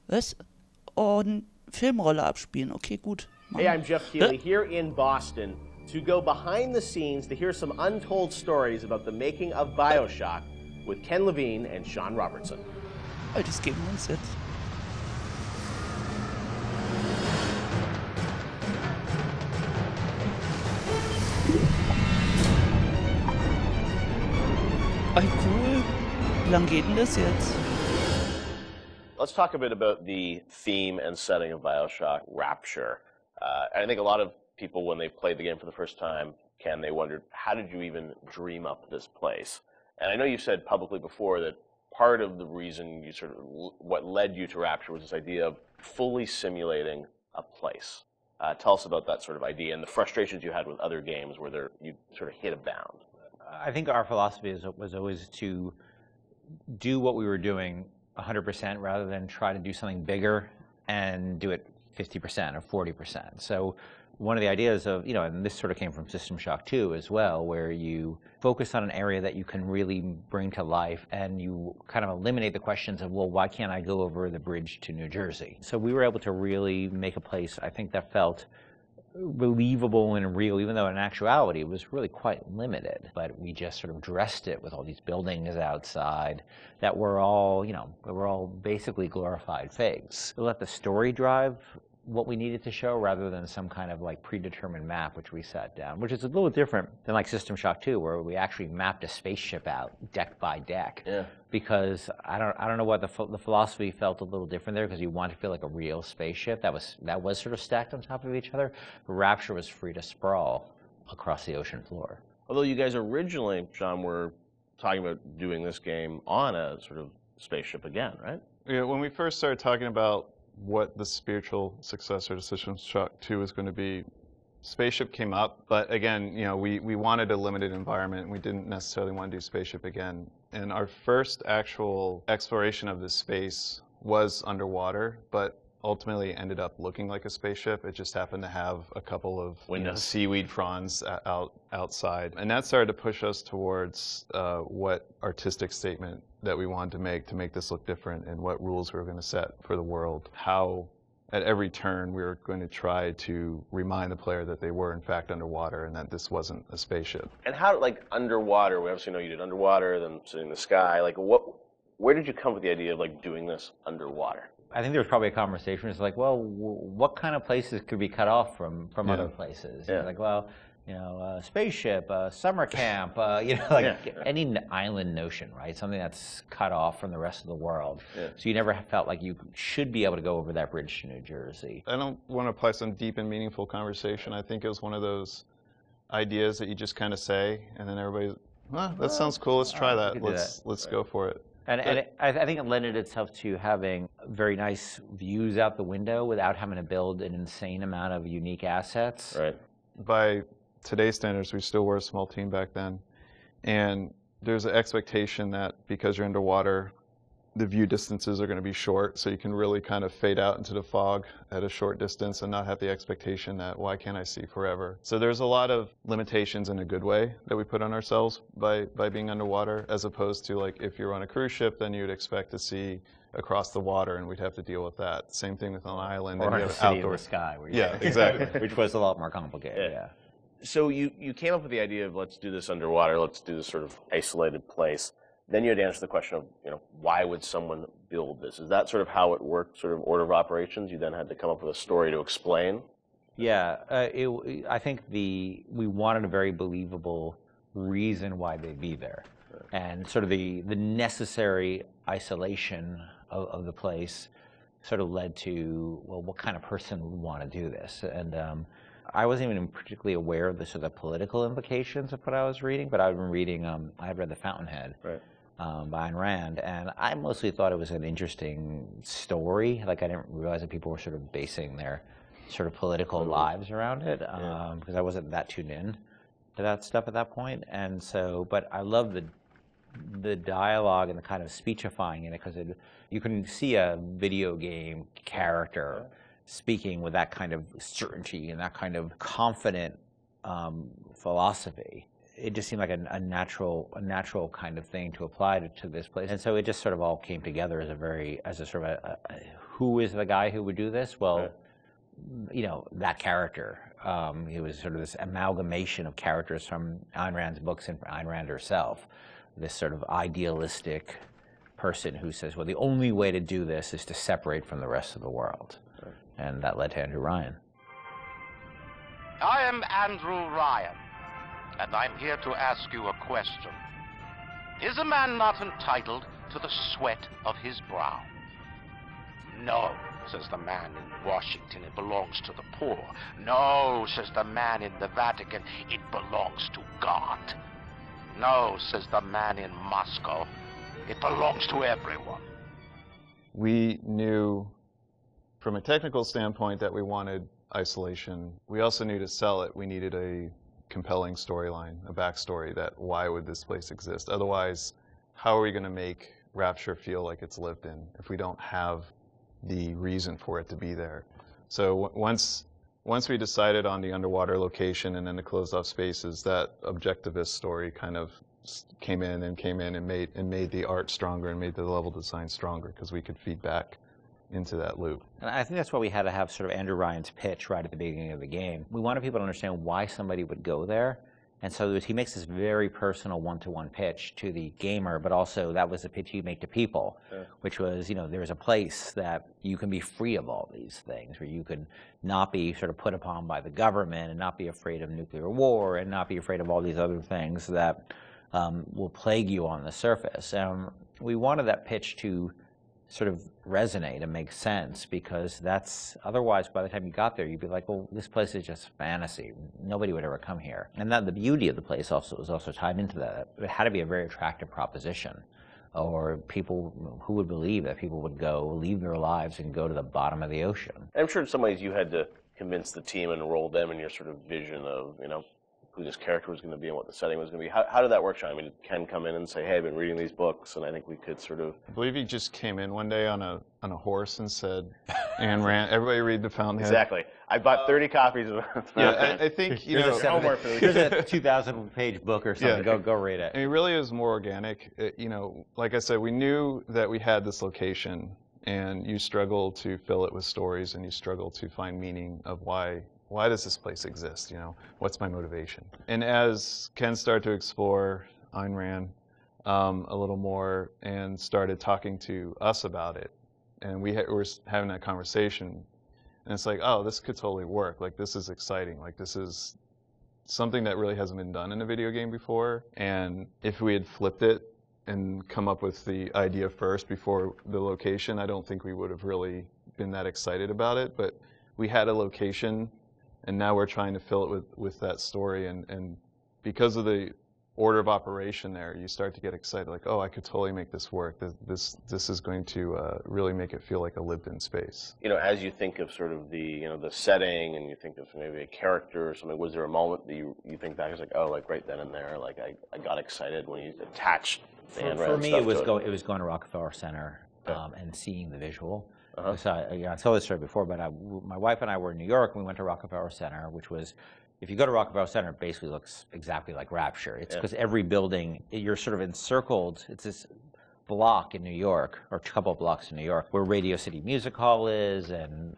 Was? Und Filmrolle abspielen. Okay, gut. Hey, I'm Jeff Keighley here in Boston to go behind the scenes to hear some untold stories about the making of Bioshock with Ken Levine and Sean Robertson. Das geben wir uns jetzt. Cool. Wie lang geht denn das jetzt? Let's talk a bit about the theme and setting of Bioshock, Rapture. I think a lot of people, when they played the game for the first time, Ken, they wondered, how did you even dream up this place? And I know you said publicly before that part of the reason you sort of, what led you to Rapture was this idea of fully simulating a place. Tell us about that sort of idea and the frustrations you had with other games where you sort of hit a bound. I think our philosophy was always to do what we were doing 100% rather than try to do something bigger and do it 50% or 40%. So one of the ideas of, and this sort of came from System Shock 2 as well, where you focus on an area that you can really bring to life and you kind of eliminate the questions of, well, why can't I go over the bridge to New Jersey? So we were able to really make a place, I think, that felt believable and real, even though in actuality it was really quite limited. But we just sort of dressed it with all these buildings outside that were all, basically glorified fakes. We let the story drive what we needed to show rather than some kind of like predetermined map which we sat down, which is a little different than like System Shock 2, where we actually mapped a spaceship out deck by deck. Yeah. Because I don't know what the philosophy felt a little different there, because you want to feel like a real spaceship that was sort of stacked on top of each other. Rapture was free to sprawl across the ocean floor. Although you guys originally, John, were talking about doing this game on a sort of spaceship again, right? Yeah, when we first started talking about what the spiritual successor to System Shock 2 was going to be, Spaceship came up, but again, we wanted a limited environment, and we didn't necessarily want to do Spaceship again. And our first actual exploration of this space was underwater, but ultimately ended up looking like a spaceship. It just happened to have a couple of seaweed fronds outside. And that started to push us towards what artistic statement that we wanted to make this look different, and what rules we were going to set for the world. How at every turn we were going to try to remind the player that they were in fact underwater and that this wasn't a spaceship. And how, like, underwater, we obviously know you did underwater, then sitting in the sky, like where did you come with the idea of like doing this underwater? I think there was probably a conversation. It's like, well, what kind of places could be cut off from other places? Yeah. Like, well, spaceship, summer camp, any island notion, right? Something that's cut off from the rest of the world. Yeah. So you never felt like you should be able to go over that bridge to New Jersey. I don't want to apply some deep and meaningful conversation. I think it was one of those ideas that you just kind of say, and then everybody's, that sounds cool, let's try that. Let's go for it. And I think it lended itself to having very nice views out the window without having to build an insane amount of unique assets. Right. By today's standards, we still were a small team back then. And there's an expectation that because you're underwater, the view distances are going to be short, so you can really kind of fade out into the fog at a short distance and not have the expectation that, why can't I see forever? So there's a lot of limitations in a good way that we put on ourselves by being underwater, as opposed to, like, if you're on a cruise ship, then you'd expect to see across the water, and we'd have to deal with that. Same thing with an island. Or a city in the sky. Yeah, exactly. Which was a lot more complicated, yeah. So you came up with the idea of, let's do this underwater, let's do this sort of isolated place. Then you had to answer the question of, why would someone build this? Is that sort of how it worked, sort of order of operations? You then had to come up with a story to explain? Yeah, I think we wanted a very believable reason why they'd be there. And sort of the necessary isolation of the place sort of led to, well, what kind of person would want to do this? And I wasn't even particularly aware of the sort of political implications of what I was reading, but I've been reading, I had read The Fountainhead. Right. By Ayn Rand, and I mostly thought it was an interesting story. Like, I didn't realize that people were sort of basing their sort of political lives around it, because I wasn't that tuned in to that stuff at that point. And so, but I love the dialogue and the kind of speechifying in it, because you can see a video game character speaking with that kind of certainty and that kind of confident philosophy. it just seemed like a natural kind of thing to apply to this place. And so it just sort of all came together as a sort of who is the guy who would do this? Well, you know, that character. He was sort of this amalgamation of characters from Ayn Rand's books and Ayn Rand herself. This sort of idealistic person who says, well, the only way to do this is to separate from the rest of the world. And that led to Andrew Ryan. I am Andrew Ryan, and I'm here to ask you a question. Is a man not entitled to the sweat of his brow? No, says the man in Washington, it belongs to the poor. No, says the man in the Vatican, it belongs to God. No, says the man in Moscow, it belongs to everyone. We knew from a technical standpoint that we wanted isolation. We also knew to sell it, we needed a compelling storyline, a backstory that why would this place exist? Otherwise, how are we going to make Rapture feel like it's lived in if we don't have the reason for it to be there? So once we decided on the underwater location and then the closed off spaces, that objectivist story kind of came in and made the art stronger and made the level design stronger because we could feed back into that loop. And I think that's why we had to have sort of Andrew Ryan's pitch right at the beginning of the game. We wanted people to understand why somebody would go there. And so he makes this very personal one-to-one pitch to the gamer, but also that was the pitch he'd make to people, which was, you know, there's a place that you can be free of all these things, where you can not be sort of put upon by the government and not be afraid of nuclear war and not be afraid of all these other things that will plague you on the surface. We wanted that pitch to sort of resonate and make sense, because that's, otherwise by the time you got there you'd be like, well, this place is just fantasy, nobody would ever come here. And that the beauty of the place also was also tied into that. It had to be a very attractive proposition, or people who would believe that people would go leave their lives and go to the bottom of the ocean. I'm sure in some ways you had to convince the team and enroll them in your sort of vision of, you know, who this character was going to be and what the setting was going to be. How did that work, Sean? I mean, did Ken come in and say, hey, I've been reading these books, and I think we could sort of... I believe he just came in one day on a horse and said, Ayn Rand, everybody read The Fountainhead. Exactly. I bought 30 copies of it. Yeah, I think, you know... Here's a 2,000-page book or something. Yeah. Go read it. And it really is more organic. You know, like I said, we knew that we had this location, and you struggle to fill it with stories, and you struggle to find meaning of why does this place exist? You know, what's my motivation? And as Ken started to explore Ayn Rand a little more and started talking to us about it, and we were having that conversation, and it's like, oh, this could totally work. Like, this is exciting. Like, this is something that really hasn't been done in a video game before. And if we had flipped it and come up with the idea first before the location, I don't think we would have really been that excited about it. But we had a location, and now we're trying to fill it with that story, and because of the order of operation there, you start to get excited, like, oh, I could totally make this work. This is going to really make it feel like a lived-in space. You know, as you think of sort of the, you know, the setting, and you think of maybe a character or something, was there a moment that you think back, it's like, oh, like right then and there, like I got excited when you attached the Ayn Rand For me, stuff it was to going to Rockefeller Center and seeing the visual. Uh-huh. So I told this story before, but my wife and I were in New York, and we went to Rockefeller Center, which was, if you go to Rockefeller Center, it basically looks exactly like Rapture. It's because every building, you're sort of encircled. It's this block in New York, or a couple of blocks in New York, where Radio City Music Hall is, and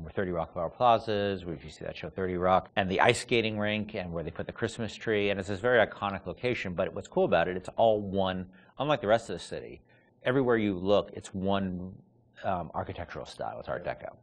where 30 Rockefeller Plaza is, where you see that show 30 Rock, and the ice skating rink, and where they put the Christmas tree, and it's this very iconic location. But what's cool about it, it's all one, unlike the rest of the city. Everywhere you look, it's one architectural style. It's Art Deco,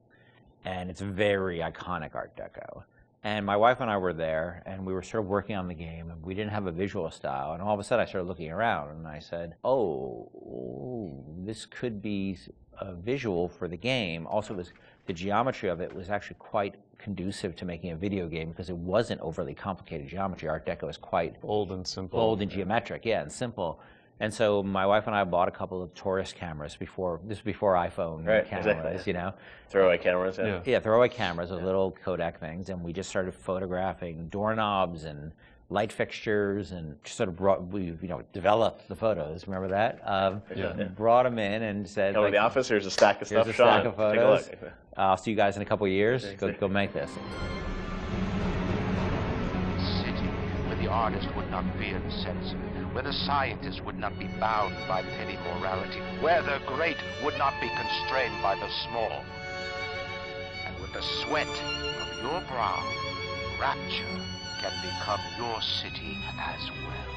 and it's very iconic Art Deco. And my wife and I were there, and we were sort of working on the game, and we didn't have a visual style. And all of a sudden, I started looking around, and I said, "Oh, this could be a visual for the game." Also, the geometry of it was actually quite conducive to making a video game, because it wasn't overly complicated geometry. Art Deco is quite bold and simple, bold and geometric, and simple. And so my wife and I bought a couple of tourist cameras before iPhone cameras, exactly. You know. Throwaway cameras, yeah, throwaway cameras, those little Kodak things, and we just started photographing doorknobs and light fixtures, and just sort of developed the photos. Remember that? Brought them in and said, "Come to the office. Here's a stack of stuff, here's a Sean. stack of photos. Take a look." I'll see you guys in a couple of years. Go make this." City, where the artist would not fear the censor, where the scientist would not be bound by petty morality, where the great would not be constrained by the small. And with the sweat of your brow, rapture can become your city as well.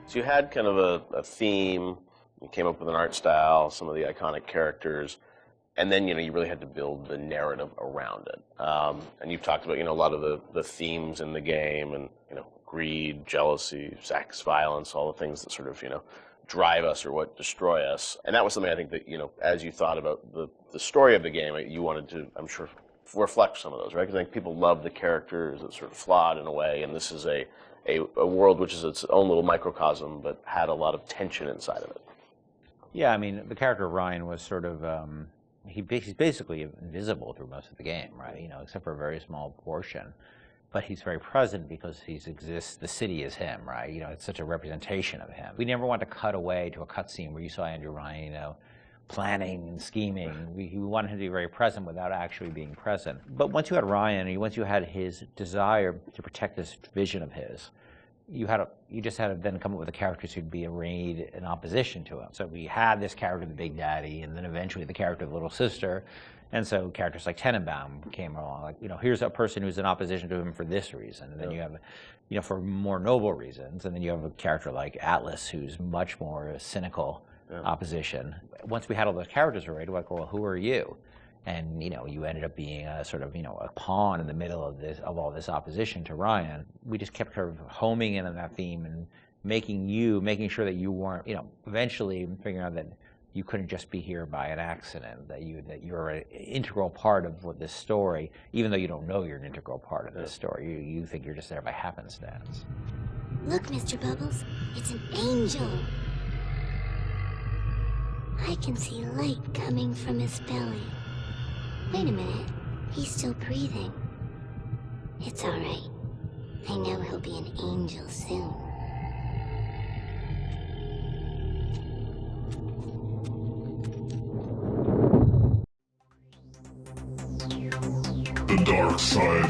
So you had kind of a theme, you came up with an art style, some of the iconic characters, and then, you really had to build the narrative around it. And you've talked about, a lot of the themes in the game and, greed, jealousy, sex, violence, all the things that sort of, drive us or what destroy us. And that was something I think that, as you thought about the story of the game, you wanted to, I'm sure, reflect some of those, right? Because I think people love the characters that sort of flawed in a way, and this is a world which is its own little microcosm, but had a lot of tension inside of it. Yeah, I mean, the character of Ryan was sort of, he's basically invisible through most of the game, right? Except for a very small portion. But he's very present because he exists, the city is him, right? It's such a representation of him. We never want to cut away to a cutscene where you saw Andrew Ryan, planning and scheming. We wanted him to be very present without actually being present. But once you had Ryan, once you had his desire to protect this vision of his, you just had to then come up with the characters who'd be arrayed in opposition to him. So we had this character, the Big Daddy, and then eventually the character of the Little Sister. And so characters like Tenenbaum came along, like, here's a person who's in opposition to him for this reason. And then you have, for more noble reasons. And then you have a character like Atlas, who's much more cynical opposition. Once we had all those characters arrayed, we're like, well, who are you? And, you ended up being a sort of, a pawn in the middle of all this opposition to Ryan. We just kept sort of homing in on that theme and making sure that you weren't, eventually figuring out that you couldn't just be here by an accident, that you're an integral part of this story, even though you don't know you're an integral part of this story. You think you're just there by happenstance. Look, Mr. Bubbles, it's an angel. I can see light coming from his belly. Wait a minute, he's still breathing. It's all right. I know he'll be an angel soon. The dark side.